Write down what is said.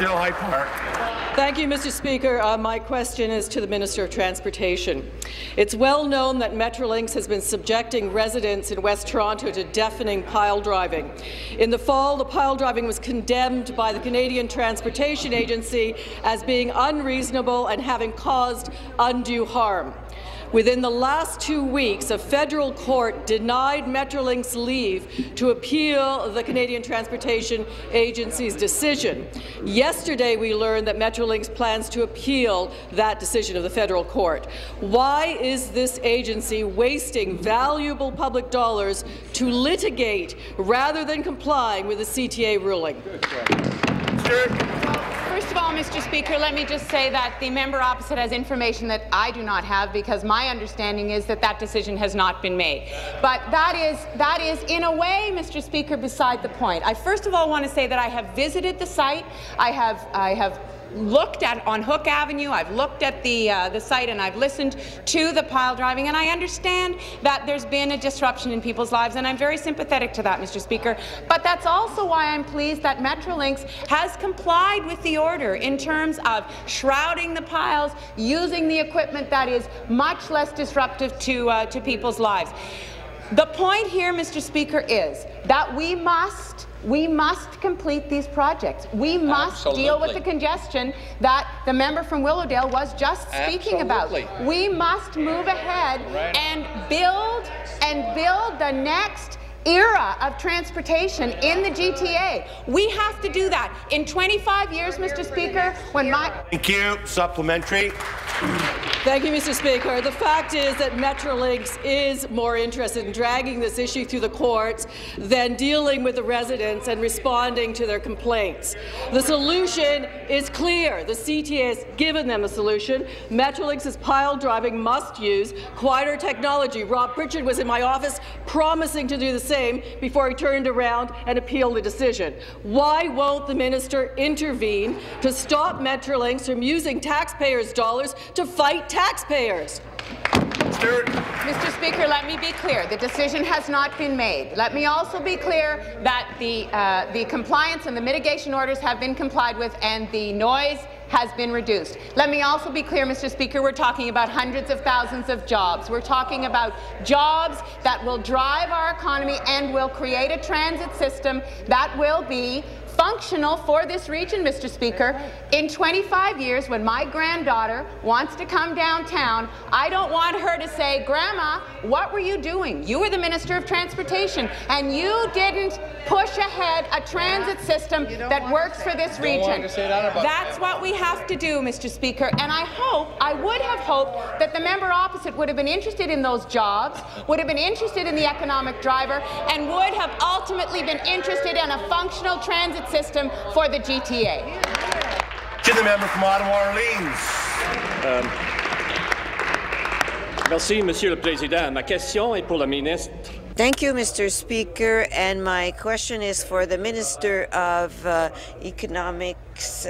Still Hyde Park. Thank you, Mr. Speaker. My question is to the Minister of Transportation. It's well known that Metrolinx has been subjecting residents in West Toronto to deafening pile driving. In the fall, the pile driving was condemned by the Canadian Transportation Agency as being unreasonable and having caused undue harm. Within the last 2 weeks, a federal court denied Metrolinx leave to appeal the Canadian Transportation Agency's decision. Yesterday, we learned that Metrolinx plans to appeal that decision of the federal court. Why is this agency wasting valuable public dollars to litigate rather than complying with the CTA ruling? First of all, Mr. Speaker, let me just say that the member opposite has information that I do not have, because my understanding is that that decision has not been made. But that is in a way, Mr. Speaker, beside the point. I first of all want to say that I have visited the site. I have looked at on Hook Avenue, I've looked at the site, and I've listened to the pile driving, and I understand that there's been a disruption in people's lives, and I'm very sympathetic to that, Mr. Speaker. But that's also why I'm pleased that Metrolinx has complied with the order in terms of shrouding the piles, using the equipment that is much less disruptive to people's lives. The point here, Mr. Speaker, is that we must complete these projects. We must deal with the congestion that the member from Willowdale was just speaking about. We must move ahead and build the next era of transportation in the GTA. We have to do that. In 25 years, Mr. Speaker, when my— Thank you. Supplementary. Thank you, Mr. Speaker. The fact is that Metrolinx is more interested in dragging this issue through the courts than dealing with the residents and responding to their complaints. The solution is clear. The CTA has given them a solution. Metrolinx's pile driving must use quieter technology. Rob Pritchard was in my office promising to do the same before he turned around and appealed the decision. Why won't the minister intervene to stop Metrolinx from using taxpayers' dollars to fight taxpayers? Mr. Speaker, let me be clear. The decision has not been made. Let me also be clear that the compliance and the mitigation orders have been complied with, and the noise has been reduced. Let me also be clear, Mr. Speaker, we're talking about hundreds of thousands of jobs. We're talking about jobs that will drive our economy and will create a transit system that will be functional for this region, Mr. Speaker. In 25 years, when my granddaughter wants to come downtown, I don't want her to say, "Grandma, what were you doing? You were the Minister of Transportation, and you didn't push ahead a transit system that works for this region." That's what we have to do, Mr. Speaker, and I would have hoped that the member opposite would have been interested in those jobs, would have been interested in the economic driver, and would have ultimately been interested in a functional transit system for the GTA. To the member from Ottawa-Orleans. Merci, Monsieur le Président. Ma question est pour la ministre. Thank you, Mr. Speaker, and my question is for the Minister of Economics